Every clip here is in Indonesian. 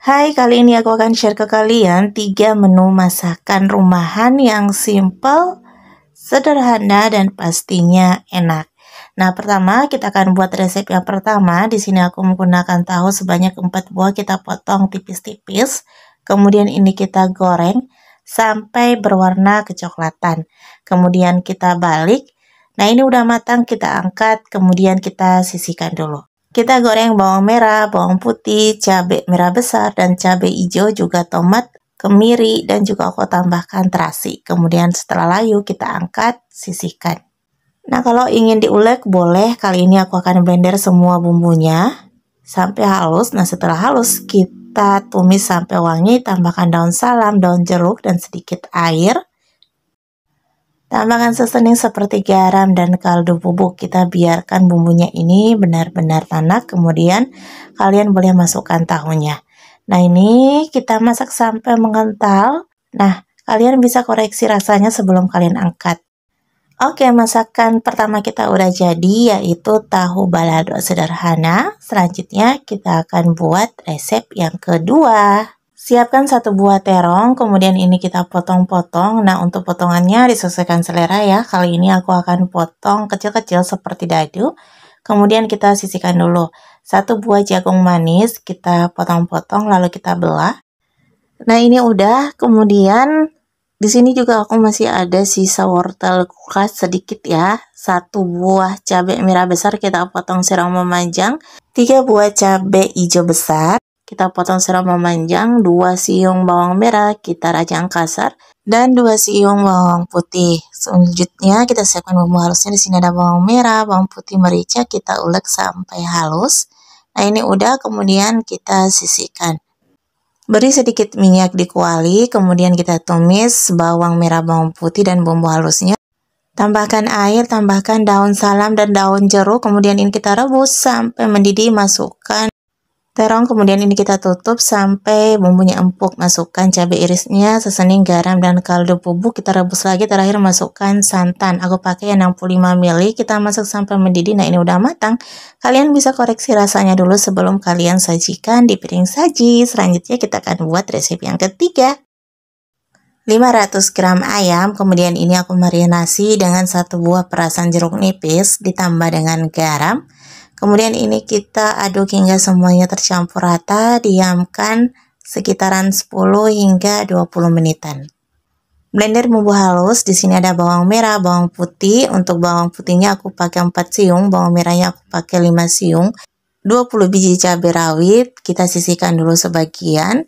Hai, kali ini aku akan share ke kalian 3 menu masakan rumahan yang simple, sederhana, dan pastinya enak. Nah, pertama kita akan buat resep yang pertama. Di sini aku menggunakan tahu sebanyak 4 buah, kita potong tipis-tipis. Kemudian ini kita goreng sampai berwarna kecoklatan. Kemudian kita balik. Nah, ini udah matang, kita angkat, kemudian kita sisihkan dulu. Kita goreng bawang merah, bawang putih, cabai merah besar, dan cabai hijau, juga tomat, kemiri, dan juga aku tambahkan terasi. Kemudian setelah layu kita angkat, sisihkan. Nah, kalau ingin diulek boleh, kali ini aku akan blender semua bumbunya sampai halus. Nah, setelah halus kita tumis sampai wangi, tambahkan daun salam, daun jeruk, dan sedikit air. Tambahkan seasoning seperti garam dan kaldu bubuk. Kita biarkan bumbunya ini benar-benar tanak. Kemudian kalian boleh masukkan tahunya. Nah, ini kita masak sampai mengental. Nah, kalian bisa koreksi rasanya sebelum kalian angkat. Oke, masakan pertama kita udah jadi, yaitu tahu balado sederhana. Selanjutnya kita akan buat resep yang kedua. Siapkan 1 buah terong, kemudian ini kita potong-potong. Nah, untuk potongannya disesuaikan selera ya. Kali ini aku akan potong kecil-kecil seperti dadu. Kemudian kita sisihkan dulu. 1 buah jagung manis kita potong-potong lalu kita belah. Nah, ini udah. Kemudian di sini juga aku masih ada sisa wortel kulkas sedikit ya. 1 buah cabai merah besar kita potong secara memanjang. 3 buah cabai hijau besar kita potong secara memanjang, 2 siung bawang merah kita rajang kasar, dan 2 siung bawang putih. Selanjutnya kita siapkan bumbu halusnya. Di sini ada bawang merah, bawang putih, merica, kita ulek sampai halus. Nah, ini udah, kemudian kita sisihkan. Beri sedikit minyak di kuali, kemudian kita tumis bawang merah, bawang putih, dan bumbu halusnya. Tambahkan air, tambahkan daun salam dan daun jeruk, kemudian ini kita rebus sampai mendidih, masukkan terong, kemudian ini kita tutup sampai bumbunya empuk. Masukkan cabai irisnya, seasoning, garam, dan kaldu bubuk. Kita rebus lagi, terakhir masukkan santan. Aku pakai 65 ml. Kita masak sampai mendidih. Nah, ini udah matang. Kalian bisa koreksi rasanya dulu sebelum kalian sajikan di piring saji. Selanjutnya kita akan buat resep yang ketiga. 500 gram ayam, kemudian ini aku marinasi dengan 1 buah perasan jeruk nipis ditambah dengan garam. Kemudian ini kita aduk hingga semuanya tercampur rata, diamkan sekitaran 10 hingga 20 menitan. Blender bumbu halus, di sini ada bawang merah, bawang putih. Untuk bawang putihnya aku pakai 4 siung, bawang merahnya aku pakai 5 siung. 20 biji cabai rawit, kita sisihkan dulu sebagian.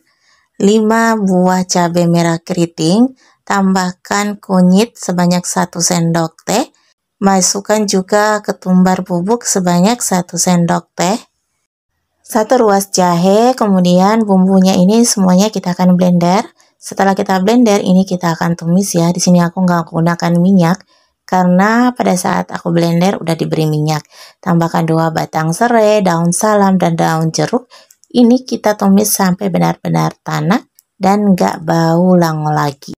5 buah cabai merah keriting, tambahkan kunyit sebanyak 1 sendok teh. Masukkan juga ketumbar bubuk sebanyak 1 sendok teh, 1 ruas jahe, kemudian bumbunya ini semuanya kita akan blender. Setelah kita blender, ini kita akan tumis ya. Di sini aku nggak gunakan minyak karena pada saat aku blender udah diberi minyak. Tambahkan 2 batang serai, daun salam, dan daun jeruk. Ini kita tumis sampai benar-benar tanak dan nggak bau lango lagi.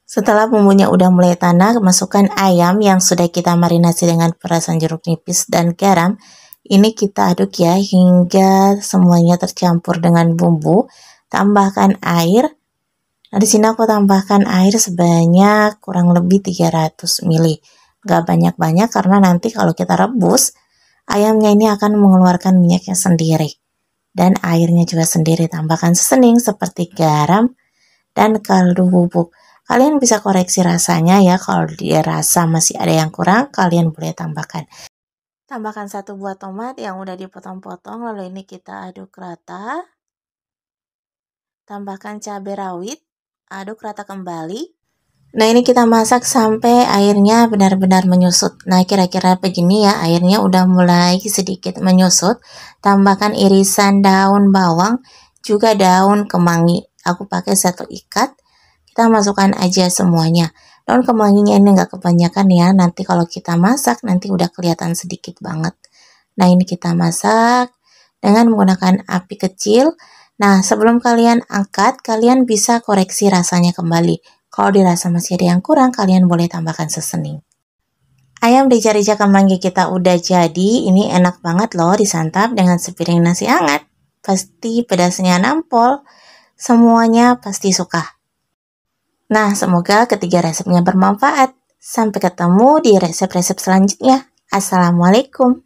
Setelah bumbunya udah mulai tanak, masukkan ayam yang sudah kita marinasi dengan perasan jeruk nipis dan garam. Ini kita aduk ya hingga semuanya tercampur dengan bumbu. Tambahkan air. Nah, di sini aku tambahkan air sebanyak kurang lebih 300 ml. Gak banyak-banyak karena nanti kalau kita rebus, ayamnya ini akan mengeluarkan minyaknya sendiri. Dan airnya juga sendiri. Tambahkan seasoning seperti garam dan kaldu bubuk. Kalian bisa koreksi rasanya ya, kalau dirasa masih ada yang kurang, kalian boleh tambahkan. Tambahkan 1 buah tomat yang udah dipotong-potong, lalu ini kita aduk rata. Tambahkan cabai rawit, aduk rata kembali. Nah, ini kita masak sampai airnya benar-benar menyusut. Nah, kira-kira begini ya, airnya udah mulai sedikit menyusut. Tambahkan irisan daun bawang, juga daun kemangi. Aku pakai 1 ikat. Kita masukkan aja semuanya. Daun kemanginya ini nggak kebanyakan ya, nanti kalau kita masak nanti udah kelihatan sedikit banget. Nah, ini kita masak dengan menggunakan api kecil. Nah, sebelum kalian angkat, kalian bisa koreksi rasanya kembali. Kalau dirasa masih ada yang kurang, kalian boleh tambahkan seasoning. Ayam rica-rica kemangi kita udah jadi. Ini enak banget loh disantap dengan sepiring nasi hangat. pasti pedasnya nampol. Semuanya pasti suka. Nah, semoga ketiga resepnya bermanfaat. Sampai ketemu di resep-resep selanjutnya. Assalamualaikum.